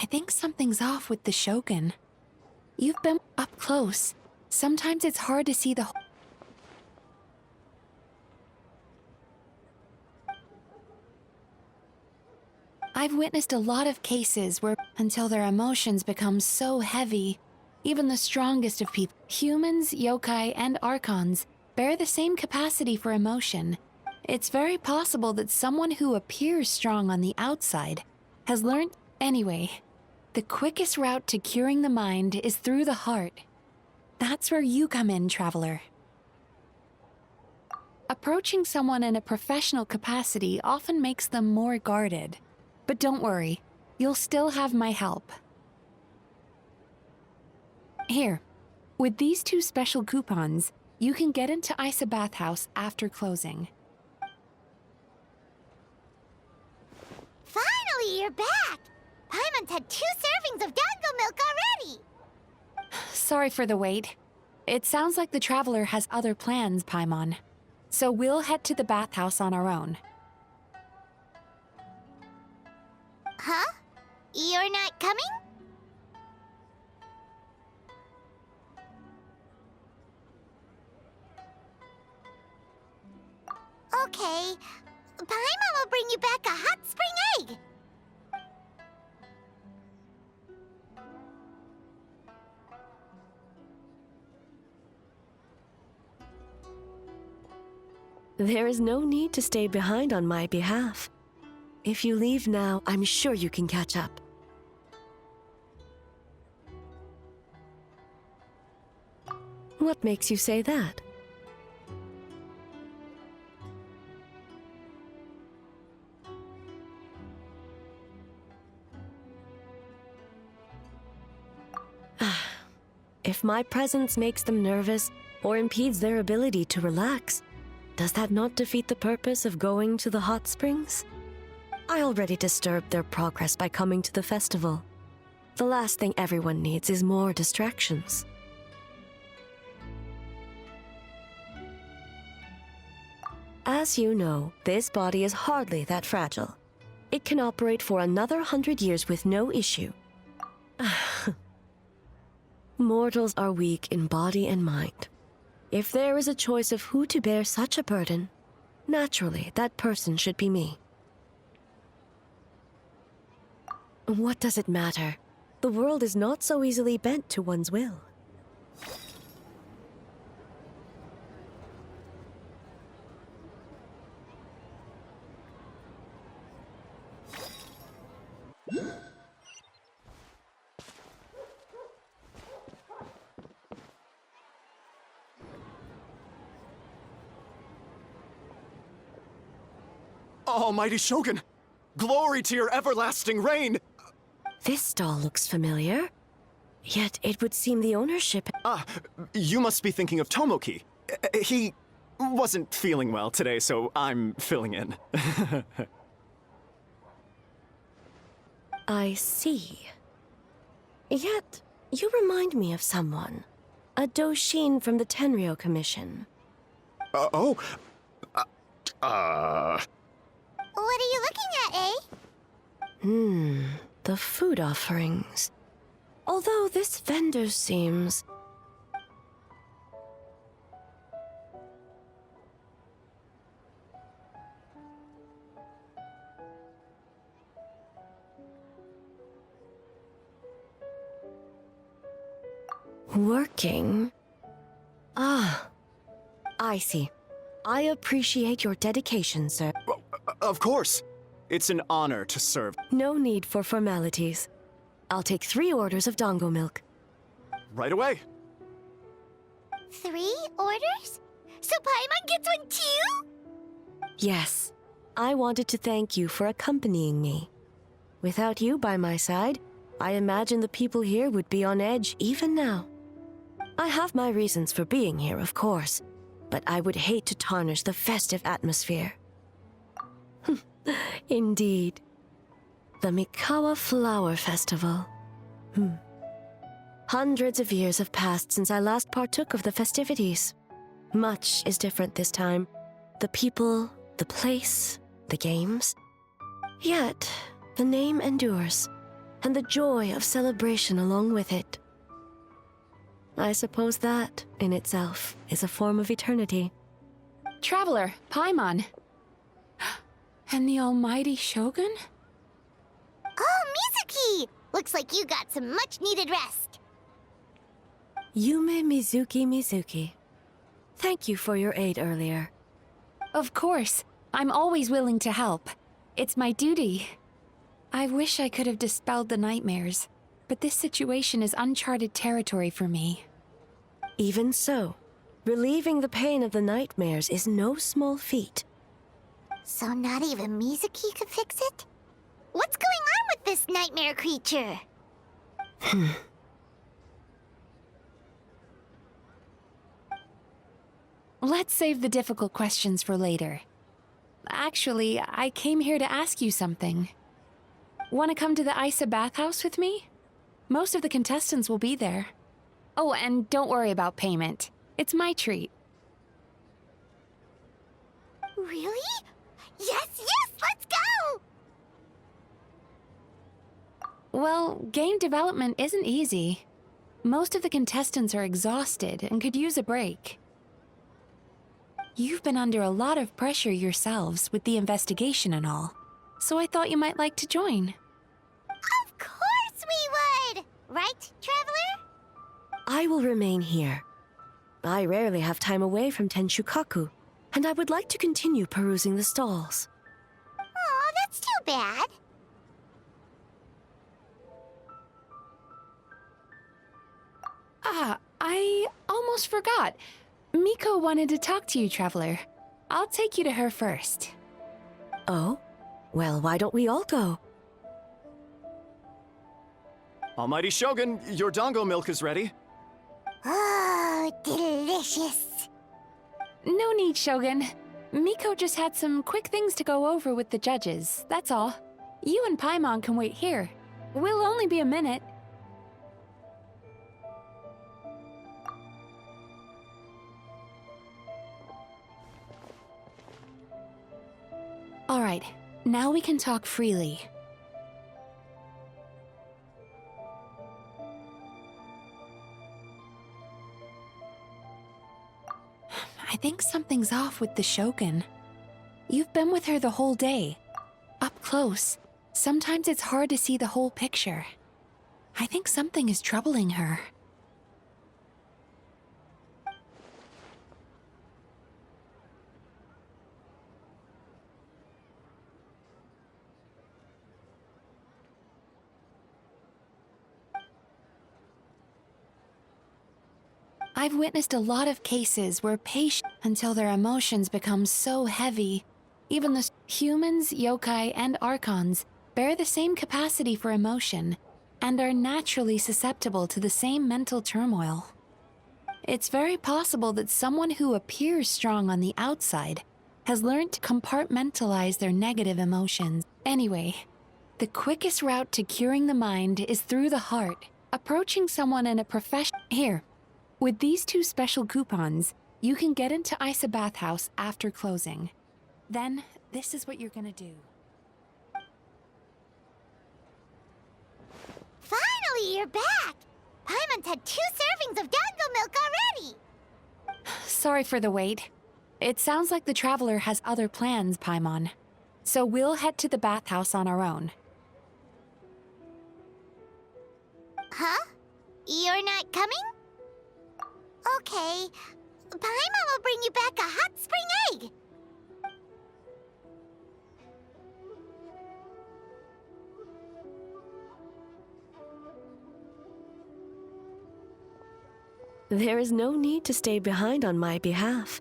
I think something's off with the Shogun. You've been up close. Sometimes it's hard to see the whole... I've witnessed a lot of cases where, until their emotions become so heavy, even the strongest of people, humans, yokai, and archons, bear the same capacity for emotion. It's very possible that someone who appears strong on the outside has learned... Anyway, the quickest route to curing the mind is through the heart. That's where you come in, traveler. Approaching someone in a professional capacity often makes them more guarded. But don't worry, you'll still have my help. Here, with these 2 special coupons, you can get into Isa Bathhouse after closing. Finally, you're back! Paimon's had 2 servings of dango milk already! Sorry for the wait. It sounds like the traveler has other plans, Paimon. So we'll head to the bathhouse on our own. Huh? You're not coming? Okay. Paimon will bring you back a hot spring egg! There is no need to stay behind on my behalf. If you leave now, I'm sure you can catch up. What makes you say that? If my presence makes them nervous or impedes their ability to relax, does that not defeat the purpose of going to the hot springs? I already disturbed their progress by coming to the festival. The last thing everyone needs is more distractions. As you know, this body is hardly that fragile. It can operate for another 100 years with no issue. Mortals are weak in body and mind. If there is a choice of who to bear such a burden, naturally that person should be me. What does it matter? The world is not so easily bent to one's will. Almighty Shogun! Glory to your everlasting reign! This stall looks familiar. Yet it would seem the ownership... Ah, you must be thinking of Tomoki. He wasn't feeling well today, so I'm filling in. I see. Yet, you remind me of someone. A Doshin from the Tenryo Commission. Oh? What are you looking at, eh? The food offerings. Although this vendor seems... working? Ah, I see. I appreciate your dedication, sir. Of course. It's an honor to serve. No need for formalities. I'll take 3 orders of dango milk. Right away. 3 orders? So Paimon gets one too? Yes. I wanted to thank you for accompanying me. Without you by my side, I imagine the people here would be on edge even now. I have my reasons for being here, of course, but I would hate to tarnish the festive atmosphere. Indeed. The Mikawa Flower Festival. Hundreds of years have passed since I last partook of the festivities. Much is different this time. The people, the place, the games. Yet, the name endures, and the joy of celebration along with it. I suppose that, in itself, is a form of eternity. Traveler, Paimon. And the almighty Shogun? Oh, Mizuki! Looks like you got some much-needed rest. Yume Mizuki. Thank you for your aid earlier. Of course. I'm always willing to help. It's my duty. I wish I could have dispelled the nightmares, but this situation is uncharted territory for me. Even so, relieving the pain of the nightmares is no small feat. So not even Mizuki could fix it? What's going on with this nightmare creature? Let's save the difficult questions for later. Actually, I came here to ask you something. Want to come to the Isa bathhouse with me? Most of the contestants will be there. Oh, and don't worry about payment. It's my treat. Really? Yes, let's go! Well, game development isn't easy. Most of the contestants are exhausted and could use a break. You've been under a lot of pressure yourselves with the investigation and all, so I thought you might like to join. Of course we would! Right, Traveler? I will remain here. I rarely have time away from Tenshukaku, and I would like to continue perusing the stalls. Aw, that's too bad. Ah, I almost forgot. Miko wanted to talk to you, Traveler. I'll take you to her first. Oh? Well, why don't we all go? Almighty Shogun, your dango milk is ready. Oh, delicious. No need, Shogun. Miko just had some quick things to go over with the judges, that's all. You and Paimon can wait here. We'll only be a minute. All right, now we can talk freely. I think something's off with the Shogun. You've been with her the whole day. Up close. Sometimes it's hard to see the whole picture. I think something is troubling her. I've witnessed a lot of cases where patients, until their emotions become so heavy, even the humans, yokai, and archons bear the same capacity for emotion and are naturally susceptible to the same mental turmoil. It's very possible that someone who appears strong on the outside has learned to compartmentalize their negative emotions. Anyway, the quickest route to curing the mind is through the heart. Approaching someone in a profession... Here. With these 2 special coupons, you can get into Isa Bathhouse after closing. Then, this is what you're gonna do. Finally, you're back! Paimon's had 2 servings of dango milk already! Sorry for the wait. It sounds like the Traveler has other plans, Paimon. So we'll head to the bathhouse on our own. Huh? You're not coming? Okay. Paimon will bring you back a hot spring egg! There is no need to stay behind on my behalf.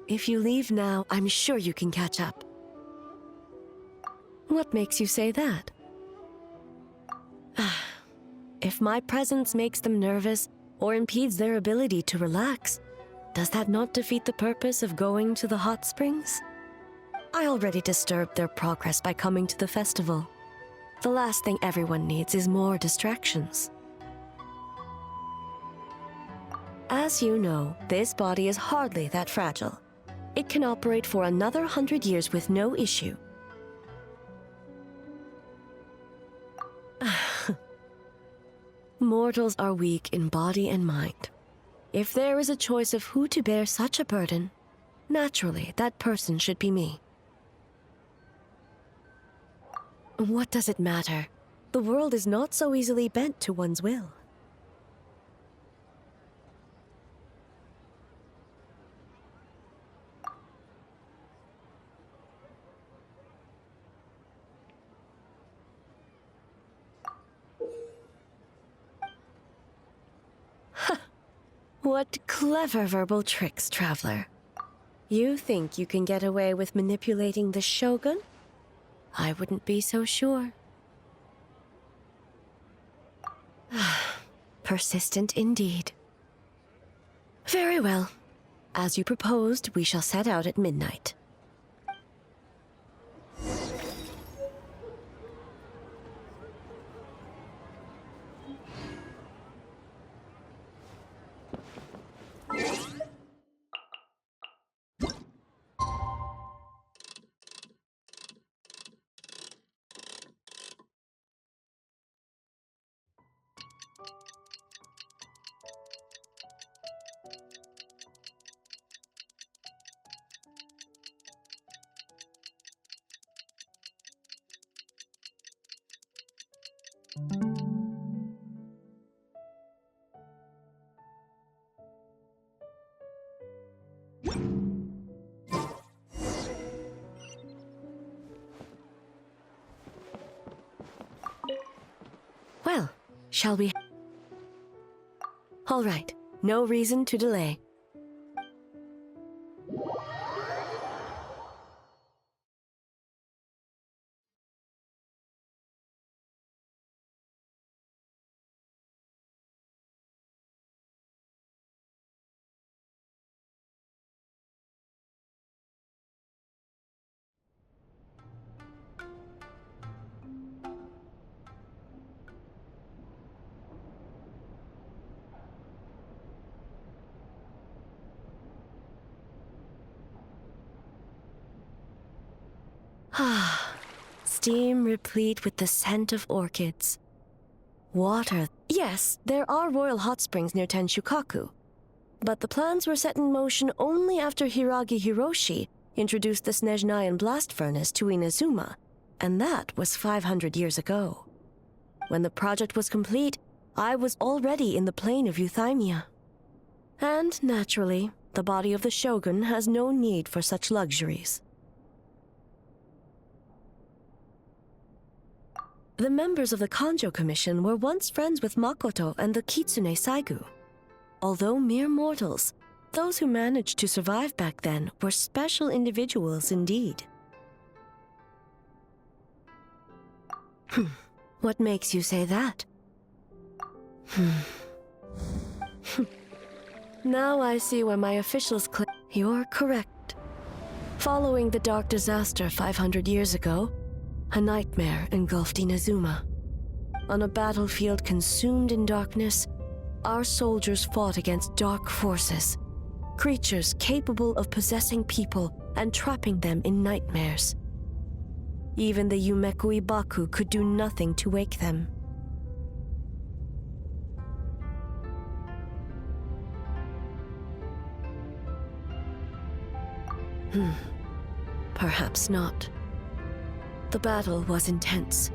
If you leave now, I'm sure you can catch up. What makes you say that? If my presence makes them nervous or impedes their ability to relax, does that not defeat the purpose of going to the hot springs? I already disturbed their progress by coming to the festival. The last thing everyone needs is more distractions. As you know, this body is hardly that fragile. It can operate for another 100 years with no issue. Mortals are weak in body and mind. If there is a choice of who to bear such a burden, naturally, that person should be me. What does it matter? The world is not so easily bent to one's will. What clever verbal tricks, traveler. You think you can get away with manipulating the Shogun? I wouldn't be so sure. Persistent indeed. Very well. As you proposed, we shall set out at midnight. Well, shall we? All right, no reason to delay. Ah, steam replete with the scent of orchids. Water. Yes, there are royal hot springs near Tenshukaku. But the plans were set in motion only after Hiragi Hiroshi introduced the Snezhnayan blast furnace to Inazuma, and that was 500 years ago. When the project was complete, I was already in the plain of Euthymia. And, naturally, the body of the Shogun has no need for such luxuries. The members of the Kanjo Commission were once friends with Makoto and the Kitsune Saigu. Although mere mortals, those who managed to survive back then were special individuals indeed. What makes you say that? Now I see why my officials claim you're correct. Following the dark disaster 500 years ago, a nightmare engulfed Inazuma. On a battlefield consumed in darkness, our soldiers fought against dark forces, creatures capable of possessing people and trapping them in nightmares. Even the Yumeku Ibaku could do nothing to wake them. Perhaps not. The battle was intense.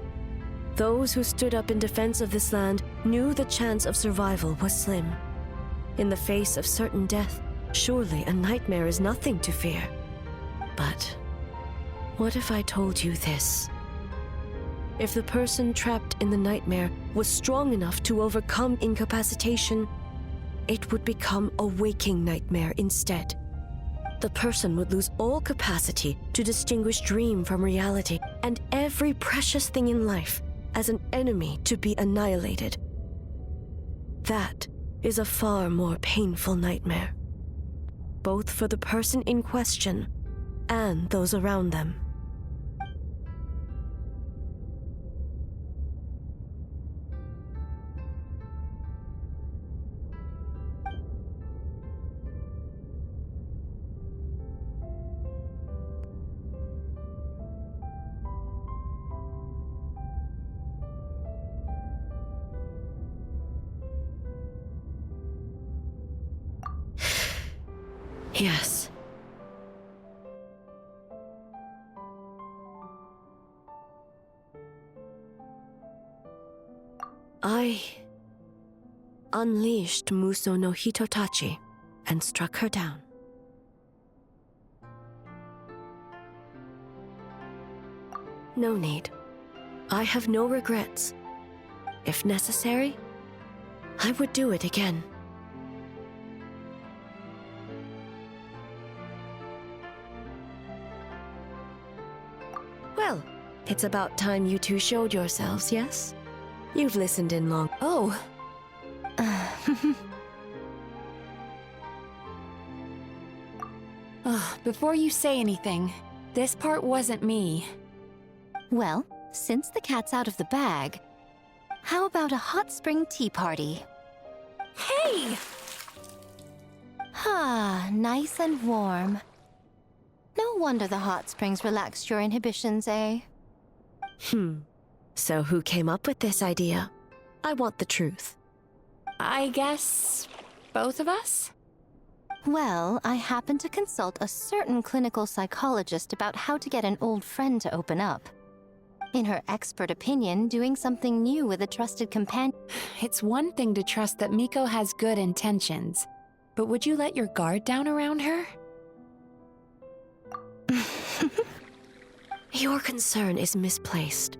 Those who stood up in defense of this land knew the chance of survival was slim. In the face of certain death, surely a nightmare is nothing to fear. But what if I told you this? If the person trapped in the nightmare was strong enough to overcome incapacitation, it would become a waking nightmare instead. The person would lose all capacity to distinguish dream from reality, and every precious thing in life as an enemy to be annihilated. That is a far more painful nightmare, both for the person in question and those around them. Yes. I unleashed Muso no Hitotachi and struck her down. No need. I have no regrets. If necessary, I would do it again. Well, it's about time you two showed yourselves, yes? You've listened in long. Oh. Before you say anything, this part wasn't me. Well, since the cat's out of the bag, how about a hot spring tea party? Hey! Ah, nice and warm. No wonder the hot springs relaxed your inhibitions, eh? So who came up with this idea? I want the truth. I guess both of us? Well, I happened to consult a certain clinical psychologist about how to get an old friend to open up. In her expert opinion, doing something new with a trusted companion... It's one thing to trust that Miko has good intentions, but would you let your guard down around her? Your concern is misplaced.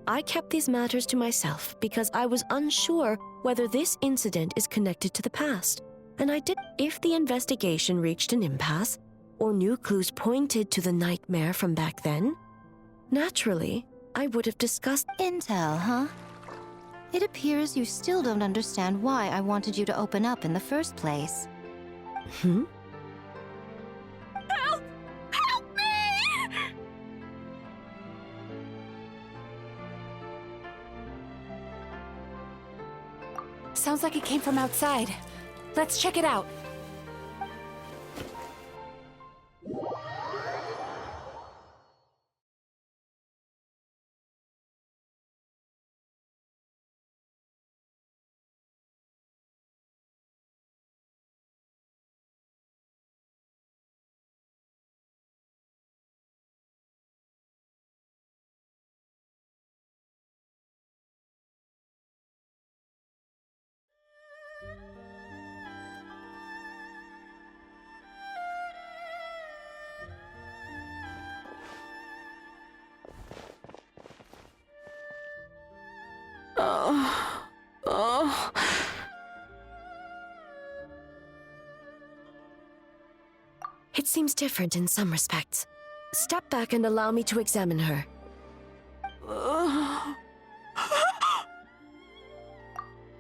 I kept these matters to myself because I was unsure whether this incident is connected to the past, and I did. If the investigation reached an impasse, or new clues pointed to the nightmare from back then, naturally, I would have discussed... Intel, huh? It appears you still don't understand why I wanted you to open up in the first place. Hmm? Help! Help me! Sounds like it came from outside. Let's check it out. It seems different in some respects. Step back and allow me to examine her.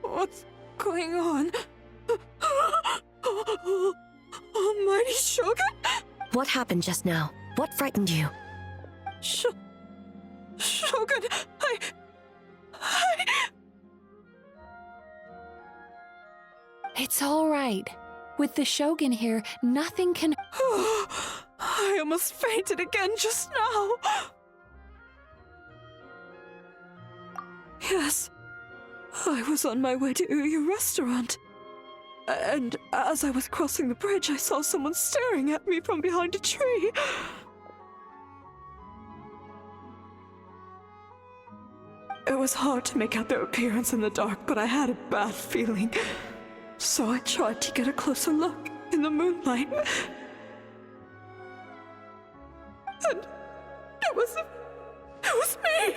What's going on? Almighty Shogun? What happened just now? What frightened you? Shogun, I... It's all right. With the Shogun here, nothing can... I almost fainted again just now. Yes, I was on my way to your restaurant. And as I was crossing the bridge, I saw someone staring at me from behind a tree. It was hard to make out their appearance in the dark, but I had a bad feeling. So I tried to get a closer look in the moonlight. And it was me!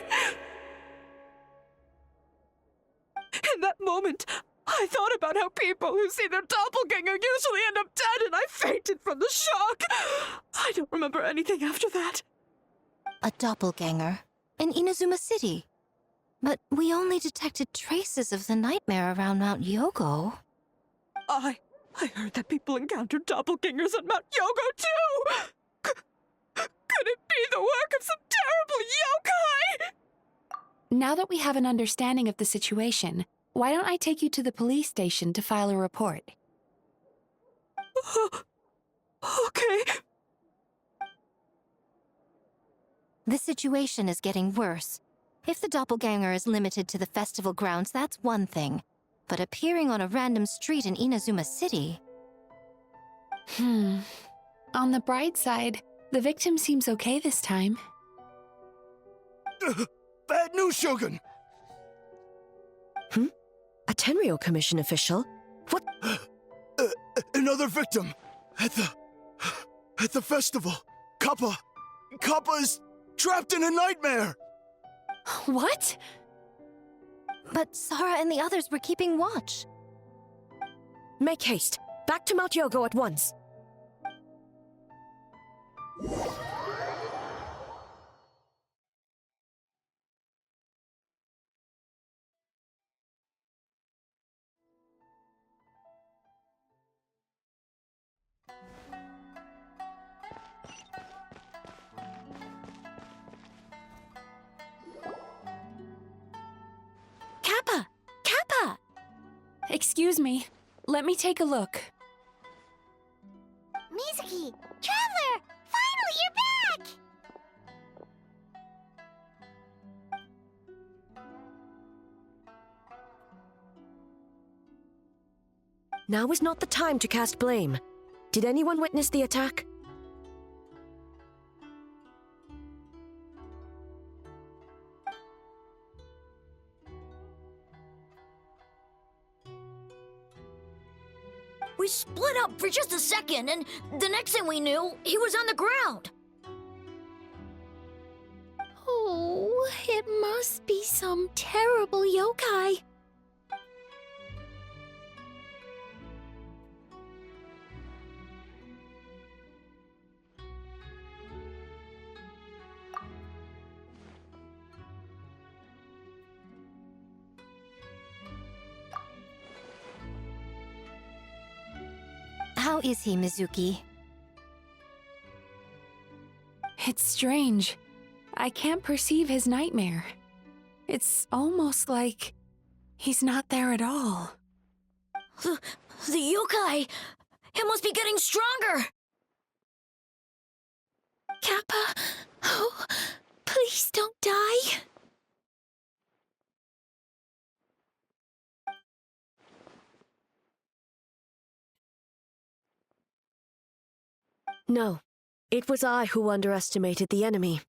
In that moment, I thought about how people who see their doppelganger usually end up dead, and I fainted from the shock. I don't remember anything after that. A doppelganger? In Inazuma City? But we only detected traces of the nightmare around Mount Yogo. I heard that people encountered doppelgangers at Mount Yogo, too! Could it be the work of some terrible yokai? Now that we have an understanding of the situation, why don't I take you to the police station to file a report? Okay. The situation is getting worse. If the doppelganger is limited to the festival grounds, that's one thing. But appearing on a random street in Inazuma City... On the bright side, the victim seems okay this time. Bad news, Shogun! A Tenryo Commission official? What? Another victim! At the festival! Kappa is trapped in a nightmare! What? But Sarah and the others were keeping watch. Make haste. Back to Mount Yogo at once. Kappa! Kappa! Excuse me. Let me take a look. Mizuki! Traveler! Finally, you're back! Now is not the time to cast blame. Did anyone witness the attack? We split up for just a second, and the next thing we knew, he was on the ground. Oh, it must be some terrible yokai. How is he, Mizuki? It's strange. I can't perceive his nightmare. It's almost like he's not there at all. The yokai! It must be getting stronger! Kappa, oh, please don't die. No. It was I who underestimated the enemy.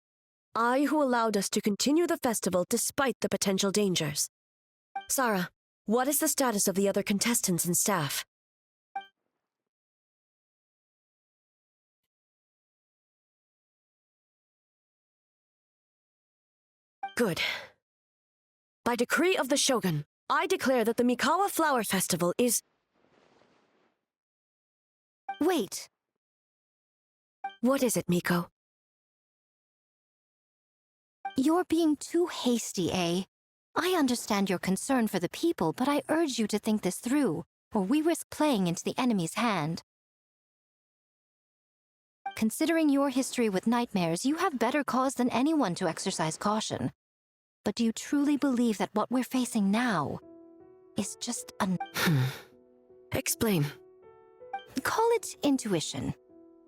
I who allowed us to continue the festival despite the potential dangers. Sarah, what is the status of the other contestants and staff? Good. By decree of the Shogun, I declare that the Mikawa Flower Festival is... Wait. What is it, Miko? You're being too hasty, eh? I understand your concern for the people, but I urge you to think this through, or we risk playing into the enemy's hand. Considering your history with nightmares, you have better cause than anyone to exercise caution. But do you truly believe that what we're facing now is just a... Explain. Call it intuition.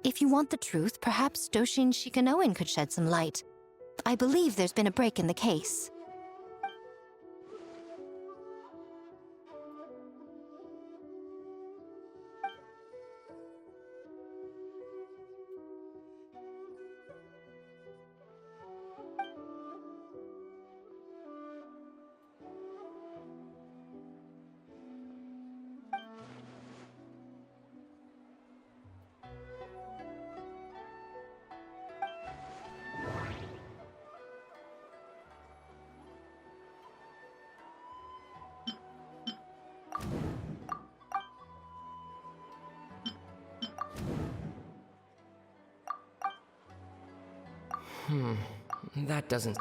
If you want the truth, perhaps Doshin Shikanoin could shed some light. I believe there's been a break in the case. That doesn't...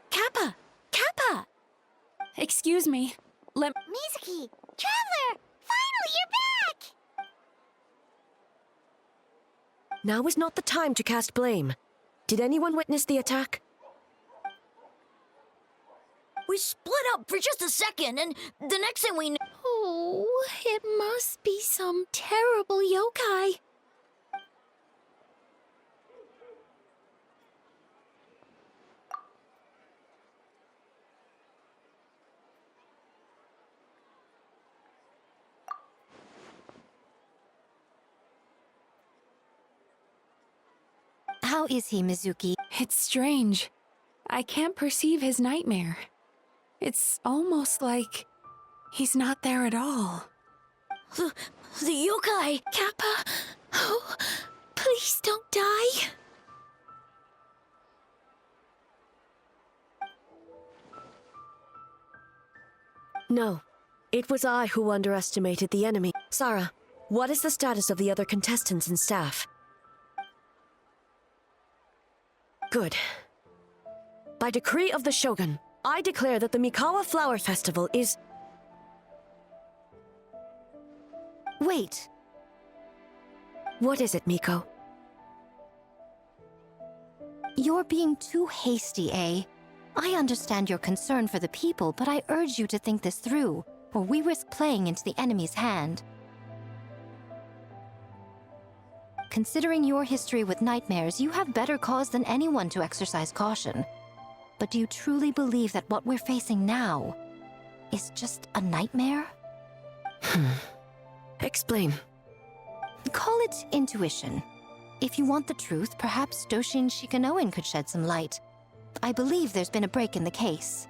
Kappa! Kappa! Excuse me. Mizuki! Traveler! Finally, you're back! Now is not the time to cast blame. Did anyone witness the attack? We split up for just a second, and the next thing we knew... Oh, it must be some terrible yokai. How is he, Mizuki? It's strange. I can't perceive his nightmare. It's almost like he's not there at all. The yokai! Kappa, oh, please don't die. No. It was I who underestimated the enemy. Sarah, what is the status of the other contestants and staff? Good. By decree of the Shogun, I declare that the Mikawa Flower Festival is... Wait. What is it, Miko? You're being too hasty, eh? I understand your concern for the people, but I urge you to think this through, or we risk playing into the enemy's hand. Considering your history with nightmares, you have better cause than anyone to exercise caution. But do you truly believe that what we're facing now is just a nightmare? Explain. Call it intuition. If you want the truth, perhaps Doshin Shikanoin could shed some light. I believe there's been a break in the case.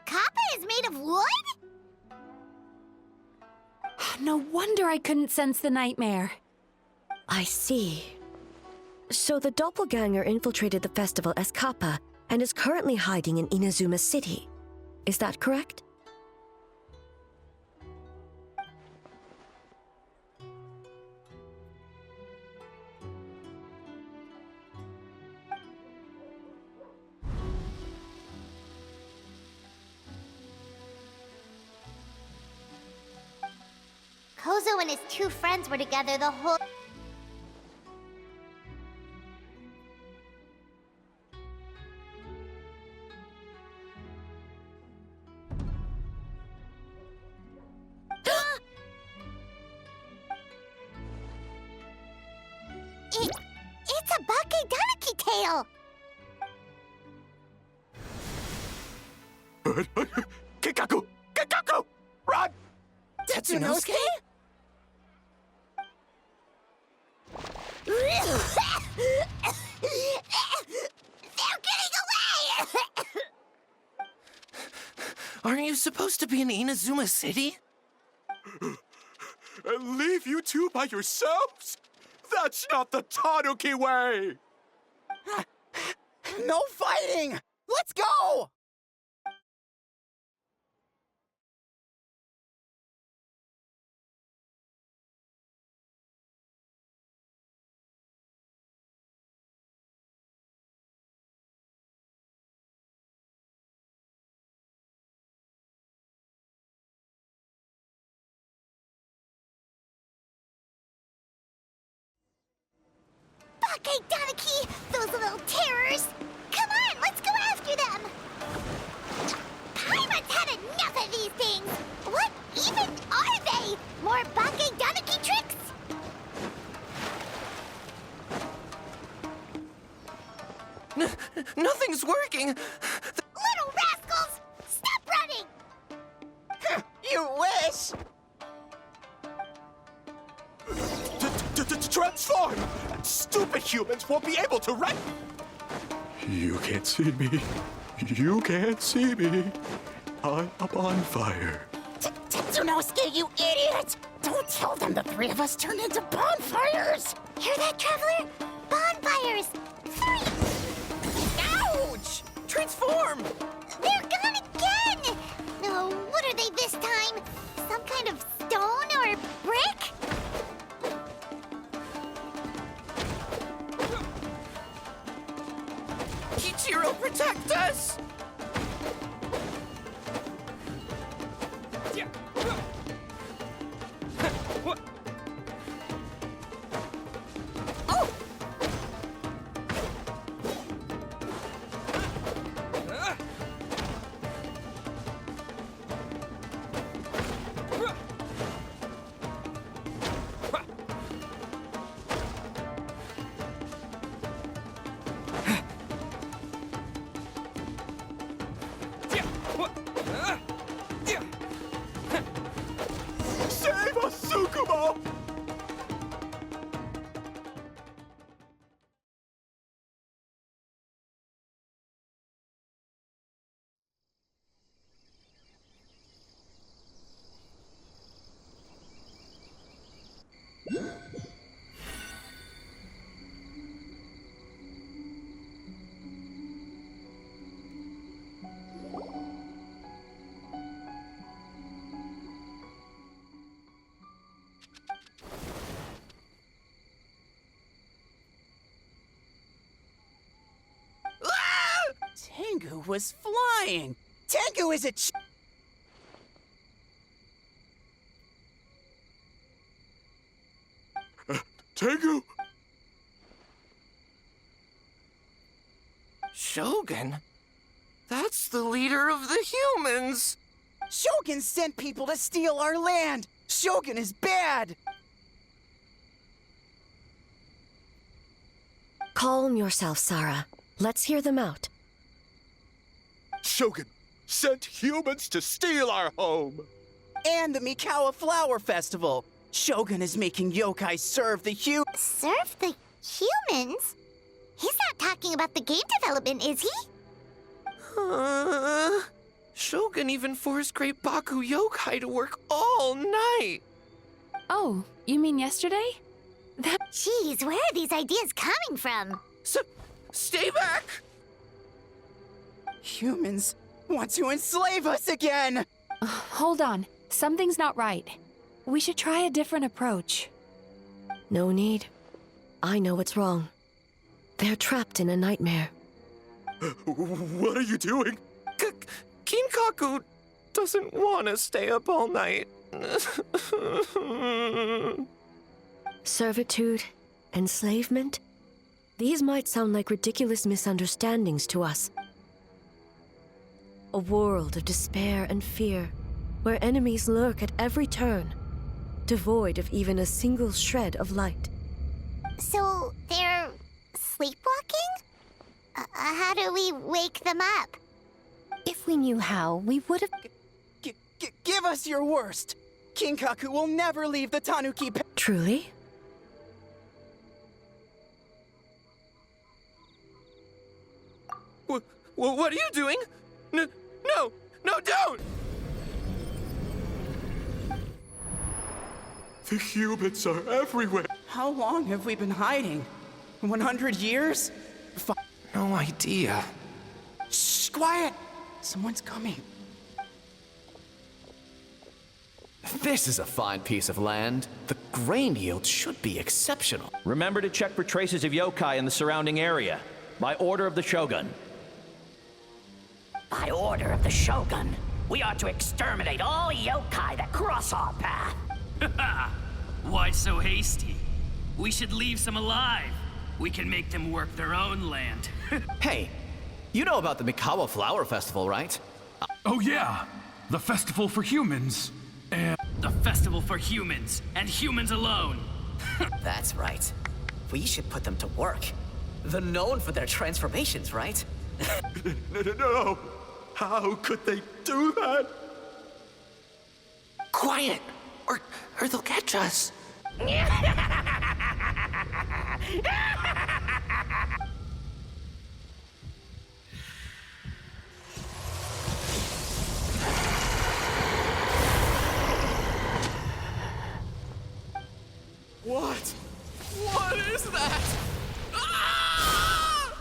Kappa is made of wood? No wonder I couldn't sense the nightmare. I see. So the doppelganger infiltrated the festival as Kappa and is currently hiding in Inazuma City. Is that correct? Kozo and his two friends were together the whole... It's a Bakedanaki tail! Kikaku! Kikaku! Run! Tatsunosuke? They're getting away! Aren't you supposed to be in Inazuma City? And leave you two by yourselves? That's not the Tanuki way! No fighting! Let's go! Bake Donaki! Those little terrors! Come on, let's go after them! Paimon's had enough of these things! What even are they? More Bake Donaki tricks? Nothing's working. Little rascals! Stop running! You wish! Transform! Stupid humans won't be able to run! You can't see me. You can't see me. I'm on fire. Tetsunosuke, you idiot! Don't tell them the three of us turned into bonfires! Hear that, Traveler? Bonfires! 3! Ouch! Transform! They're gone again! No, what are they this time? Some kind of stone or brick? Kichiro, protect us! Save us, Tsukumo! Tengu was flying! Tengu is a Tengu! Shogun? That's the leader of the humans! Shogun sent people to steal our land! Shogun is bad! Calm yourself, Sarah. Let's hear them out. Shogun sent humans to steal our home! And the Mikawa Flower Festival! Shogun is making yokai serve the Serve the humans? He's not talking about the game development, is he? Shogun even forced Great Baku Yokai to work all night! Oh, you mean yesterday? Jeez, where are these ideas coming from? Stay back! Humans want to enslave us again! Hold on. Something's not right. We should try a different approach. No need. I know what's wrong. They're trapped in a nightmare. What are you doing? Kinkaku doesn't want to stay up all night. Servitude, enslavement, these might sound like ridiculous misunderstandings to us. A world of despair and fear, where enemies lurk at every turn, devoid of even a single shred of light. So, they're sleepwalking? How do we wake them up? If we knew how, we would have... Give us your worst! Kinkaku will never leave the Tanuki... Truly? What are you doing? No, don't! The humans are everywhere. How long have we been hiding? 100 years? No idea. Shh, quiet! Someone's coming. This is a fine piece of land. The grain yield should be exceptional. Remember to check for traces of yokai in the surrounding area. By order of the Shogun. By order of the Shogun, we are to exterminate all yokai that cross our path. Why so hasty? We should leave some alive. we can make them work their own land. Hey, you know about the Mikawa Flower Festival, right? Oh yeah, the festival for humans. And the festival for humans, and humans alone. That's right. We should put them to work. They're known for their transformations, right? No! How could they do that? Quiet, or they'll catch us. What? What is that? Ah!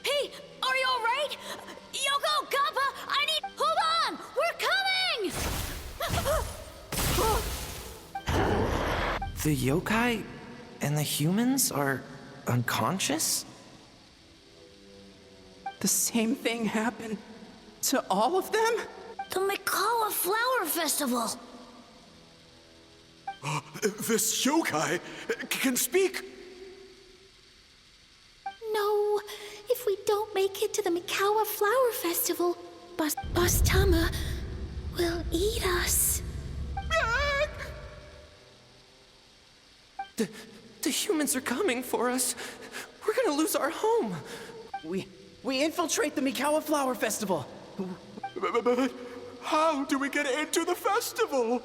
Hey, are you alright? Yoko, Kappa, I need. Hold on! We're coming! The yokai and the humans are unconscious? The same thing happened to all of them? The Mikawa Flower Festival! This yokai can speak! No, if we don't make it to the Mikawa Flower Festival, Boss Tama will eat us. The humans are coming for us. We're gonna lose our home. We infiltrate the Mikawa Flower Festival. But how do we get into the festival?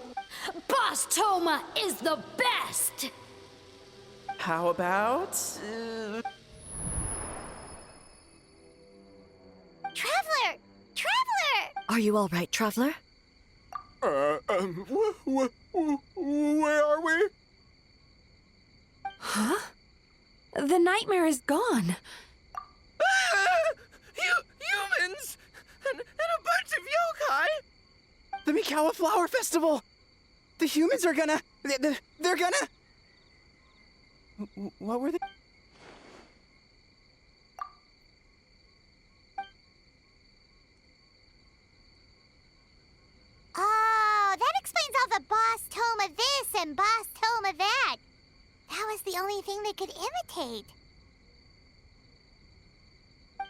Boss Toma is the best! How about... Traveler! Traveler! Are you all right, Traveler? Where are we? Huh? The nightmare is gone. Humans! And a bunch of yokai! The Mikawa Flower Festival! The humans are gonna... They're gonna... What were they? Oh, that explains all the Boss Toma this and Boss Toma that. That was the only thing they could imitate.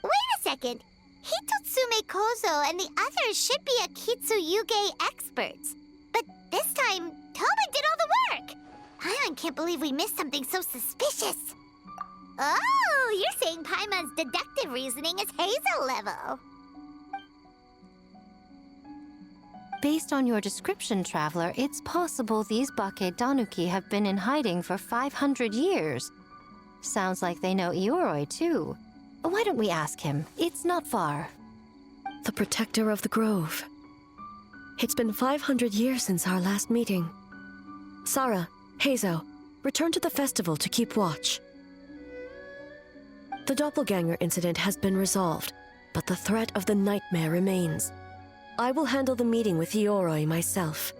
Wait a second. Hitotsume Kozo and the others should be Akitsuyuge experts. But this time, Toma did all the work. Paimon can't believe we missed something so suspicious. Oh, you're saying Paimon's deductive reasoning is Hazel level. Based on your description, Traveler, it's possible these Bake Danuki have been in hiding for 500 years. Sounds like they know Ioroi, too. Why don't we ask him? It's not far. The protector of the grove. It's been 500 years since our last meeting. Sarah, Hazo, return to the festival to keep watch. The doppelganger incident has been resolved, but the threat of the nightmare remains. I will handle the meeting with Ioroi myself.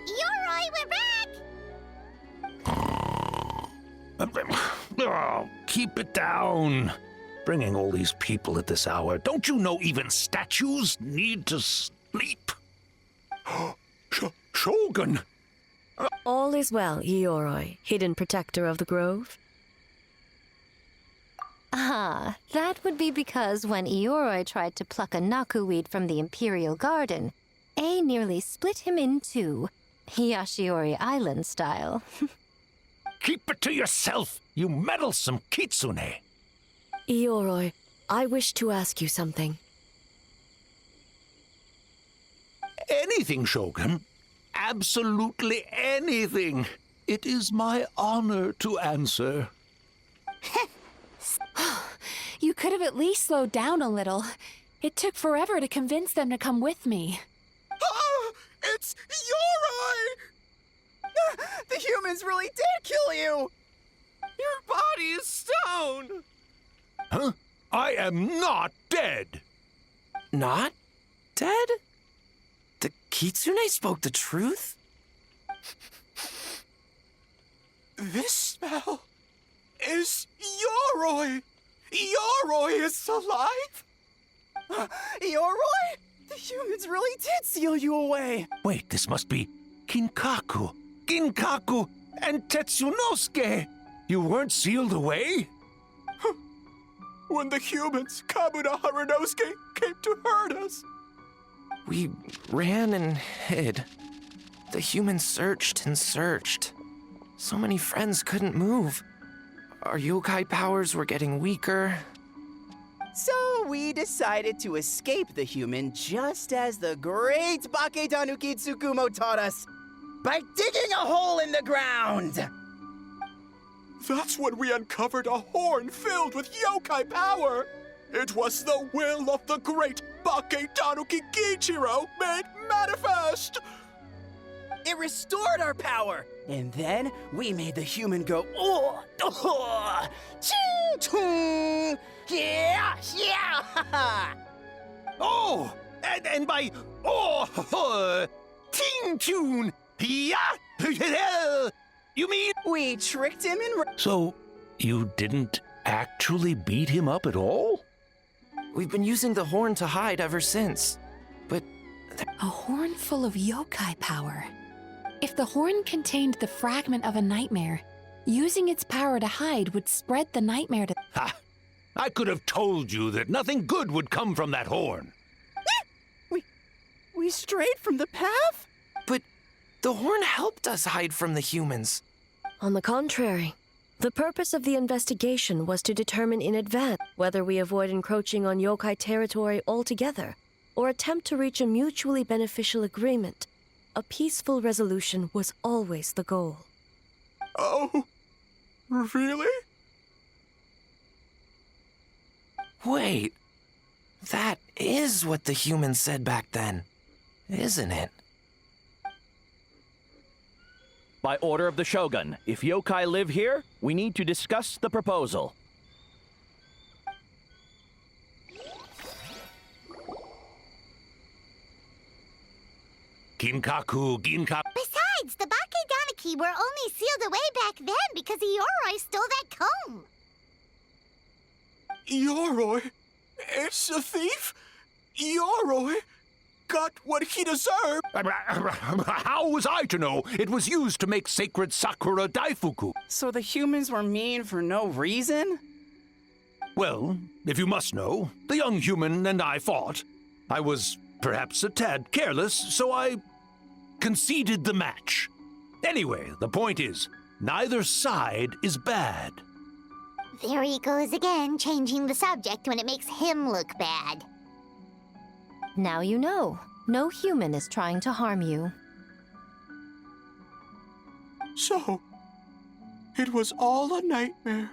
Ioroi, we're back! Oh, keep it down. Bringing all these people at this hour. Don't you know even statues need to sleep? Shogun! All is well, Ioroi, hidden protector of the grove. Ah, that would be because when Ioroi tried to pluck a nakuweed from the Imperial Garden, A nearly split him in two, Yashiori Island style. Keep it to yourself, you meddlesome kitsune. Ioroi, I wish to ask you something. Anything, Shogun. Absolutely anything. It is my honor to answer. You could have at least slowed down a little. It took forever to convince them to come with me. Oh, it's Ioroi! The humans really did kill you! Your body is stone! Huh? I am not dead! Not dead? The Kitsune spoke the truth? This smell is Yoroi! Yoroi is alive! Yoroi? The humans really did seal you away! Wait, this must be Kinkaku. Ginkaku and Tetsunosuke! You weren't sealed away? When the humans, Kabuto Harunosuke, came to hurt us. We ran and hid. The humans searched and searched. So many friends couldn't move. Our yokai powers were getting weaker. So we decided to escape the human just as the great Bakedanuki Tsukumo taught us, by digging a hole in the ground! That's when we uncovered a horn filled with yokai power. It was the will of the great Bakedanuki Kichiro made manifest. It restored our power, and then we made the human go, oh, oh, ching, yeah, yeah, Oh, and by ting tune, yeah, you mean we tricked him in. So you didn't actually beat him up at all? We've been using the horn to hide ever since, but a horn full of yokai power. If the horn contained the fragment of a nightmare, using its power to hide would spread the nightmare to... Ha! I could have told you that nothing good would come from that horn. We strayed from the path? But the horn helped us hide from the humans. On the contrary, the purpose of the investigation was to determine in advance whether we avoid encroaching on yokai territory altogether or attempt to reach a mutually beneficial agreement. A peaceful resolution was always the goal. Oh, really? Wait, that is what the humans said back then, isn't it? By order of the Shogun, if yokai live here, we need to discuss the proposal. Ginkaku. Besides, the Bakedaniki were only sealed away back then because Yoroi stole that comb. Yoroi is a thief? Yoroi got what he deserved. How was I to know? It was used to make sacred Sakura Daifuku. So the humans were mean for no reason? Well, if you must know, the young human and I fought. I was perhaps a tad careless, so I conceded the match. Anyway, the point is, neither side is bad. There he goes again, changing the subject when it makes him look bad. Now you know. No human is trying to harm you. So, it was all a nightmare.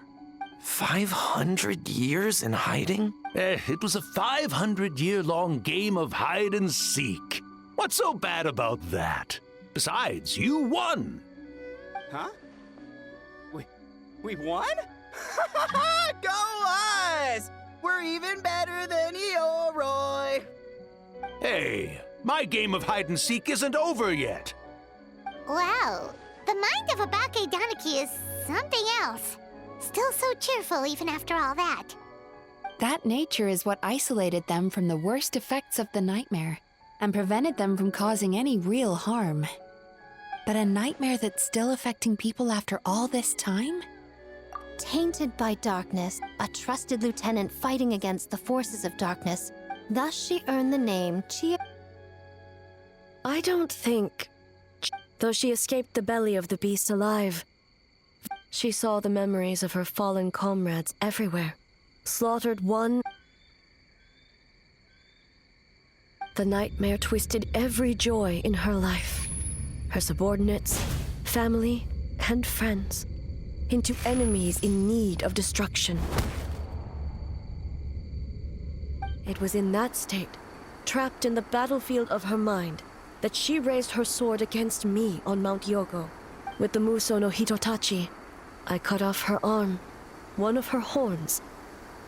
500 years in hiding? It was a 500-year-long game of hide and seek. What's so bad about that? Besides, you won. Huh? We won? Go us! We're even better than Yoroi! Hey, my game of hide and seek isn't over yet. Wow, the mind of a Bakedaniki is something else. Still so cheerful even after all that. That nature is what isolated them from the worst effects of the nightmare and prevented them from causing any real harm. But a nightmare that's still affecting people after all this time? Tainted by darkness, a trusted lieutenant fighting against the forces of darkness. Thus she earned the name Chia. I don't think... Though she escaped the belly of the beast alive, she saw the memories of her fallen comrades everywhere. Slaughtered one... The nightmare twisted every joy in her life. Her subordinates, family, and friends into enemies in need of destruction. It was in that state, trapped in the battlefield of her mind, that she raised her sword against me on Mount Yogo. With the Muso no Hitotachi, I cut off her arm, one of her horns,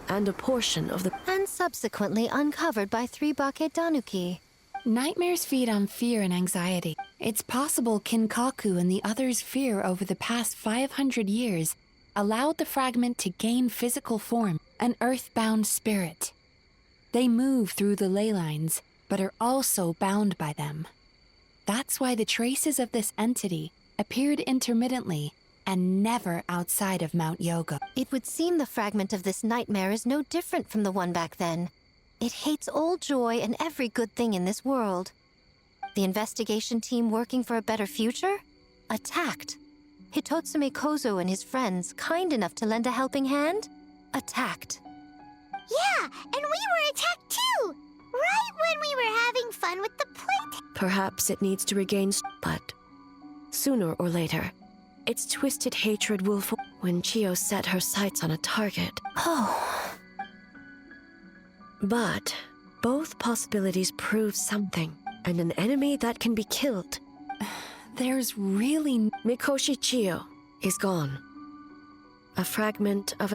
and a portion of the... And subsequently uncovered by 3 Bakedanuki. Nightmares feed on fear and anxiety. It's possible Kinkaku and the others' fear over the past 500 years allowed the fragment to gain physical form, an earthbound spirit. They move through the ley lines, but are also bound by them. That's why the traces of this entity appeared intermittently and never outside of Mount Yoga. It would seem the fragment of this nightmare is no different from the one back then. It hates all joy and every good thing in this world. The investigation team working for a better future? Attacked. Hitotsume Kozo and his friends, kind enough to lend a helping hand? Attacked. Yeah, and we were attacked too! Right when we were having fun with the plate. Perhaps it needs to regain, but sooner or later, its twisted hatred will when Chio set her sights on a target. Oh. But both possibilities prove something, and an enemy that can be killed. There's really... Mikoshi Chio is gone. A fragment of...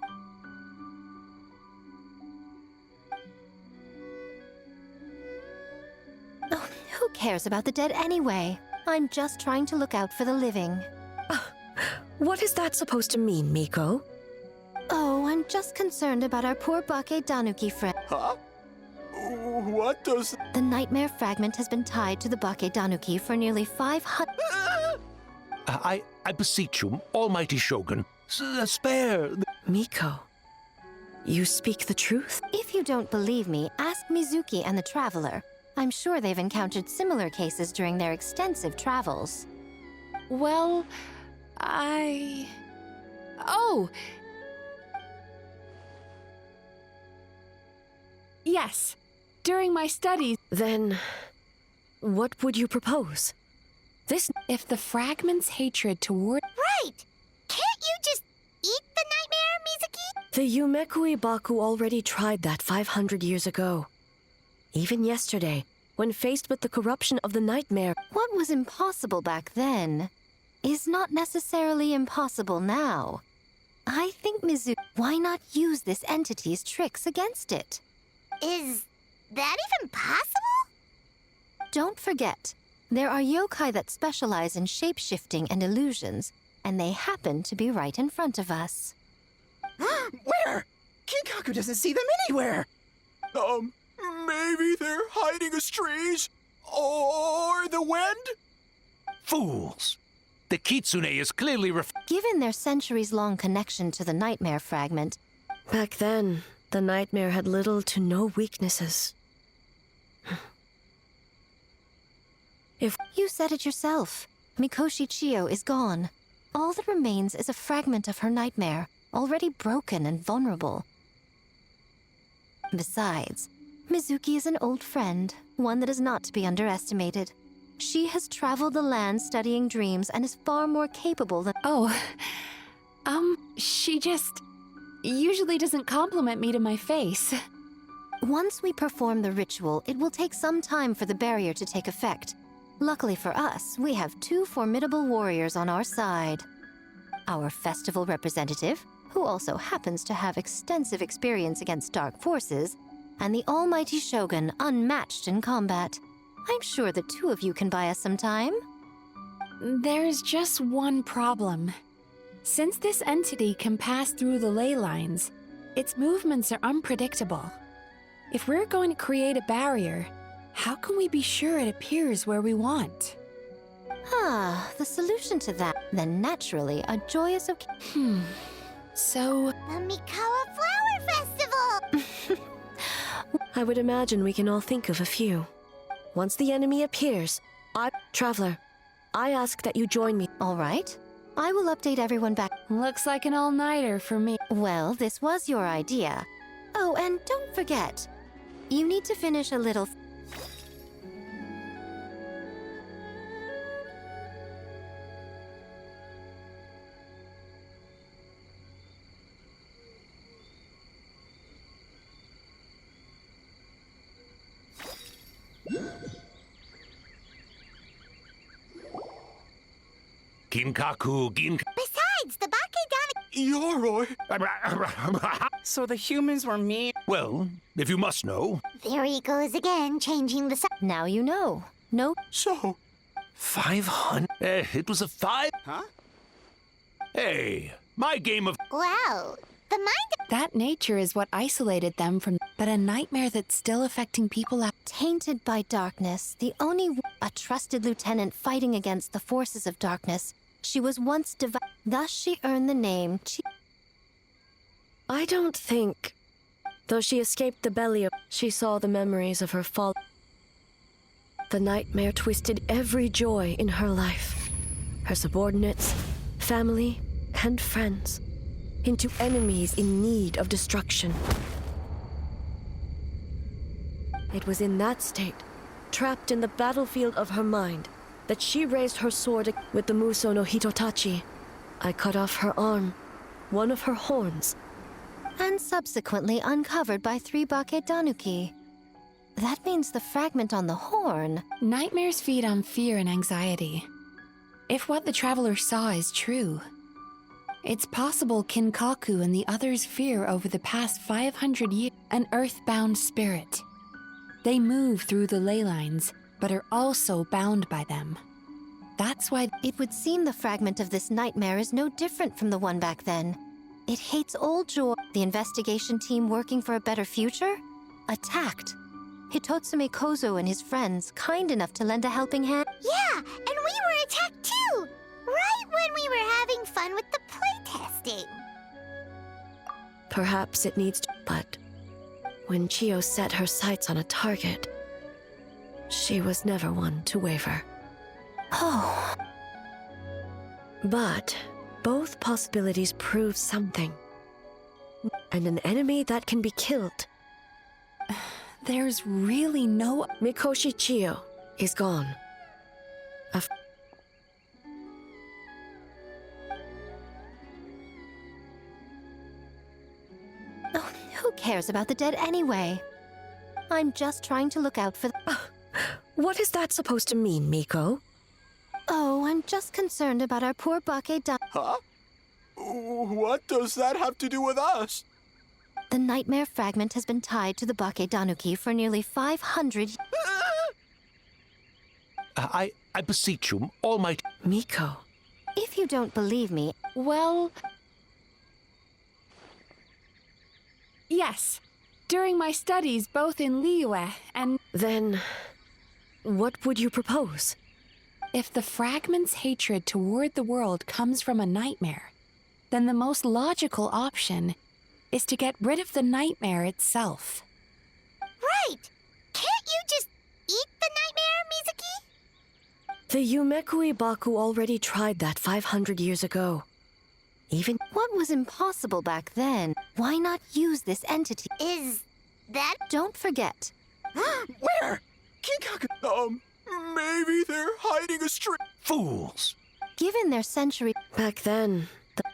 Oh, who cares about the dead anyway? I'm just trying to look out for the living. What is that supposed to mean, Miko? Oh, I'm just concerned about our poor Bake Danuki friend. Huh? What does... The nightmare fragment has been tied to the Bake Danuki for nearly 500... I beseech you, almighty Shogun, spare... Miko, you speak the truth? If you don't believe me, ask Mizuki and the Traveler. I'm sure they've encountered similar cases during their extensive travels. Well, Oh! Yes, during my studies. Then, what would you propose? If the fragment's hatred toward... Right! Can't you just eat the nightmare, Mizuki? The Yumekui Baku already tried that 500 years ago. Even yesterday, when faced with the corruption of the nightmare... What was impossible back then is not necessarily impossible now. I think Mizuki... Why not use this entity's tricks against it? Is that even possible? Don't forget, there are yokai that specialize in shape-shifting and illusions, and they happen to be right in front of us. Where? Kinkaku doesn't see them anywhere! Maybe they're hiding as trees? Or the wind? Fools! The Kitsune is clearly Given their centuries-long connection to the nightmare fragment... Back then, the nightmare had little to no weaknesses. If you said it yourself, Mikoshi Chio is gone. All that remains is a fragment of her nightmare, already broken and vulnerable. Besides, Mizuki is an old friend, one that is not to be underestimated. She has traveled the land studying dreams and is far more capable than... she just... usually doesn't compliment me to my face. Once we perform the ritual, it will take some time for the barrier to take effect. Luckily for us, we have two formidable warriors on our side. Our festival representative, who also happens to have extensive experience against dark forces, and the almighty Shogun, unmatched in combat. I'm sure the two of you can buy us some time. There's just one problem. Since this entity can pass through the ley lines, its movements are unpredictable. If we're going to create a barrier, how can we be sure it appears where we want? The solution to that, then naturally, a joyous So... The Mikawa Flower Festival! I would imagine we can all think of a few. Once the enemy appears, Traveler, I ask that you join me. All right. I will update everyone back. Looks like an all-nighter for me. Well, this was your idea. Oh, and don't forget, you need to finish a little... Kinkaku, Besides, the Bake Danuki... Yoroi! So the humans were mean... Well, if you must know. There he goes again, changing the Now you know. No. So. 500? It was a 5? Huh? Hey, my game of. Wow. The mind. That nature is what isolated them from. But a nightmare that's still affecting people out. Tainted by darkness, a trusted lieutenant fighting against the forces of darkness. She was once thus she earned the name. I don't think. Though she escaped the belly of, she saw the memories of her fall. The nightmare twisted every joy in her life. Her subordinates, family, and friends into enemies in need of destruction. It was in that state, trapped in the battlefield of her mind, that she raised her sword with the Muso no Hitotachi. I cut off her arm, one of her horns. And subsequently uncovered by 3 Bakedanuki. That means the fragment on the horn. Nightmares feed on fear and anxiety. If what the traveler saw is true, it's possible Kinkaku and the others fear over the past 500 years an earthbound spirit. They move through the ley lines, but are also bound by them. That's why it would seem the fragment of this nightmare is no different from the one back then. It hates old joy. The investigation team working for a better future? Attacked. Hitotsume Kozo and his friends, kind enough to lend a helping hand. Yeah, and we were attacked too! Right when we were having fun with the playtesting. Perhaps it needs to, but when Chio set her sights on a target, she was never one to waver. Oh. But both possibilities prove something. And an enemy that can be killed. There's really no... Mikoshi Chio is gone. Oh, who cares about the dead anyway? I'm just trying to look out for What is that supposed to mean, Miko? Oh, I'm just concerned about our poor Bakedan. Huh? What does that have to do with us? The nightmare fragment has been tied to the Bakedanuki for nearly 500 years. I beseech you, almighty Miko. If you don't believe me, well... Yes. During my studies, both in Liyue and... Then, what would you propose? If the fragment's hatred toward the world comes from a nightmare, then the most logical option is to get rid of the nightmare itself. Right! Can't you just eat the nightmare, Mizuki? The Yumekui Baku already tried that 500 years ago. Even... What was impossible back then? Why not use this entity? Is that... Don't forget. Where? Kinkaku... maybe they're hiding a string... Fools! Given their century... Back then...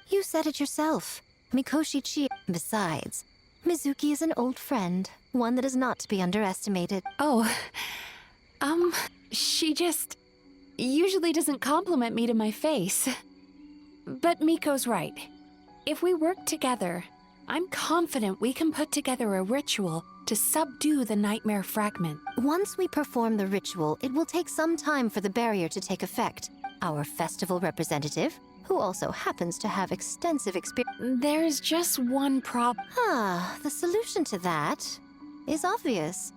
You said it yourself. Mikoshi Chio. Besides, Mizuki is an old friend, one that is not to be underestimated. Oh, she just usually doesn't compliment me to my face. But Miko's right. If we work together, I'm confident we can put together a ritual to subdue the nightmare fragment. Once we perform the ritual, it will take some time for the barrier to take effect. Our festival representative, who also happens to have extensive experience... There's just one problem. The solution to that is obvious.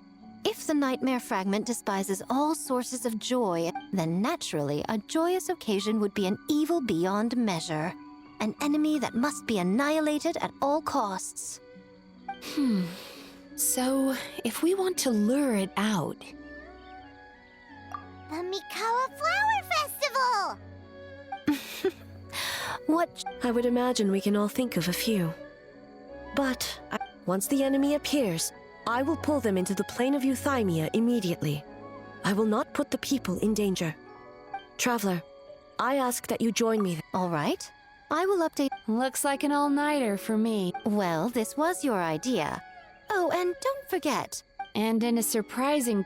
If the nightmare fragment despises all sources of joy, then naturally a joyous occasion would be an evil beyond measure. An enemy that must be annihilated at all costs. So, if we want to lure it out... The Mikawa Flower Festival! What? I would imagine we can all think of a few. But, once the enemy appears, I will pull them into the plane of Euthymia immediately. I will not put the people in danger. Traveler, I ask that you join me. All right. I will update... Looks like an all-nighter for me. Well, this was your idea. Oh, and don't forget. And in a surprising...